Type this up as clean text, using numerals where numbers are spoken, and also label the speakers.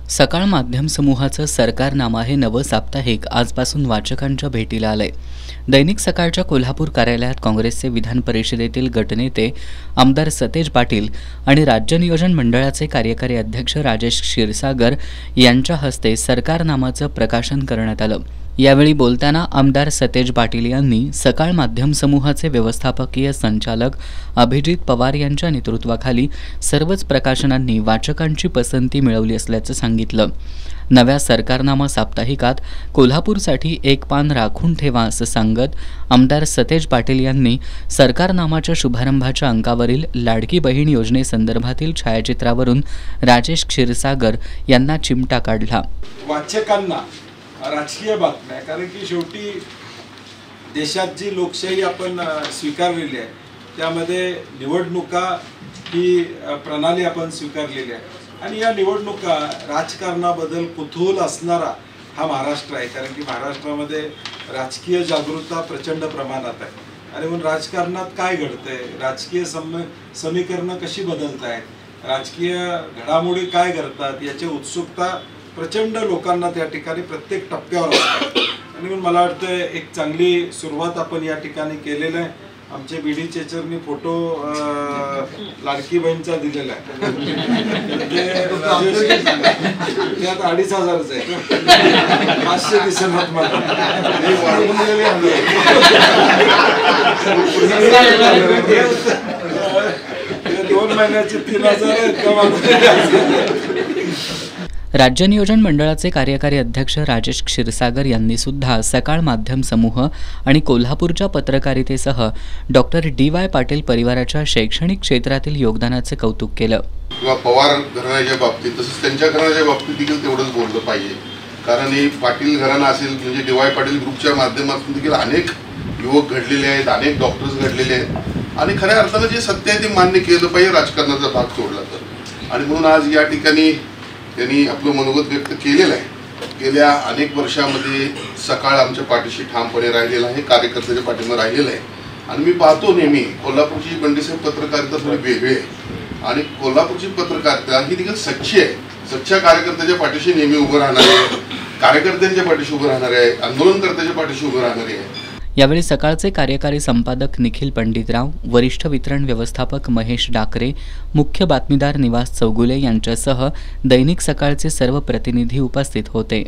Speaker 1: सकाळ माध्यम समूहाचं सरकारनामा हे नवं साप्ताहिक आजपासून वाचकांच्या भेटीला आलंय। दैनिक सकाळच्या कोल्हापूर कार्यालयात काँग्रेसचे विधान परिषदेतील गटनेते आमदार सतेज पाटील आणि राज्य नियोजन मंडळाचे कार्यकारी अध्यक्ष राजेश क्षीरसागर यांच्या हस्ते सरकारनामाचं प्रकाशन करण्यात आलं। यावेळी बोलताना आमदार सतेज पाटील यांनी सकाळ माध्यम समूहाचे व्यवस्थापकीय संचालक अभिजित पवार यांच्या नेतृत्वाखाली सर्वच प्रकाशनांनी वाचकांची पसंती मिळवली असल्याचं सांगितलं। नव्या सरकारनामा साप्ताहिकात कोल्हापूरसाठी एक पान राखून ठेवा असं सांगत आमदार सतेज पाटील यांनी सरकारनामाच्या शुभारंभाच्या अंकावरील लाडकी बहीण योजनेसंदर्भातील छायाचित्रावरून राजेश क्षीरसागर यांना चिमटा काढला।
Speaker 2: वाचकांना राजकीय बातम्या, कारण की शेवटी देशात जी लोकशाही आपण स्वीकारलेली आहे त्यामध्ये निवडणुका ही प्रणाली आपण स्वीकारलेली आहे आणि या निवडणुका राजकारणाबद्दल कुतूहल असणारा हा महाराष्ट्र आहे। कारण की महाराष्ट्रामध्ये राजकीय जागरूकता प्रचंड प्रमाणात आहे आणि म्हणून राजकारणात काय घडतंय, राजकीय समीकरणं कशी बदलत आहेत, राजकीय घडामोडी काय घडतात याची उत्सुकता प्रचंड लोकांना त्या ठिकाणी प्रत्येक टप्प्यावर असते आणि म्हणून मला वाटतं एक चांगली सुरुवात आपण या ठिकाणी केलेलं आहे। आमचे बीडी चेचरनी फोटो लाडकी बहीणचा दिलेला आहे, त्यात 2500 आहे, 500 दिसत मला 2 महिन्याचे 3000
Speaker 1: राज्य नियोजन मंडळाचे कार्यकारी अध्यक्ष राजेश क्षीरसागर यांनी सुद्धा सकाळ माध्यम समूह आणि कोल्हापूरच्या पत्रकारितेसह डॉक्टर डी.वाय. पाटील परिवाराच्या शैक्षणिक क्षेत्रातील योगदानाचे कौतुक केलं।
Speaker 3: किंवा पवार घराण्याच्या बाबतीत तसंच त्यांच्या घराण्याच्या बाबतीत देखील तेवढंच बोललं पाहिजे, कारण हे पाटील घराणा असेल म्हणजे डी.वाय. पाटील ग्रुपच्या माध्यमातून देखील अनेक युवक घडलेले आहेत, अनेक डॉक्टर्स घडलेले आहेत आणि खऱ्या अर्थानं जे सत्य आहे ते मान्य केलं पाहिजे, राजकारणाचा भाग सोडला तर। आणि म्हणून आज या ठिकाणी त्यांनी आपलं मनोगत व्यक्त केलेलं आहे। गेल्या अनेक वर्षामध्ये सकाळ आमच्या पाठीशी ठामपणे राहिलेला आहे, कार्यकर्त्याच्या पाठीवर राहिलेला आहे आणि मी पाहतो नेहमी कोल्हापूरची बंडीसाहेब पत्रकारिता थोडी वेगळी आहे आणि कोल्हापूरची पत्रकारिता ही देखील सच्ची आहे, सच्च्या कार्यकर्त्याच्या पाठीशी नेहमी उभं राहणारे आहे, कार्यकर्त्यांच्या पाठीशी उभं राहणारे आहे, आंदोलनकर्त्याच्या पाठीशी उभं राहणारे आहे।
Speaker 1: यावेळी सकाळचे कार्यकारी संपादक निखिल पंडितराव, वरिष्ठ वितरण व्यवस्थापक महेश डाकरे, मुख्य बातमीदार निवास चौगुले यांच्यासह दैनिक सकाळचे सर्व प्रतिनिधी उपस्थित होते।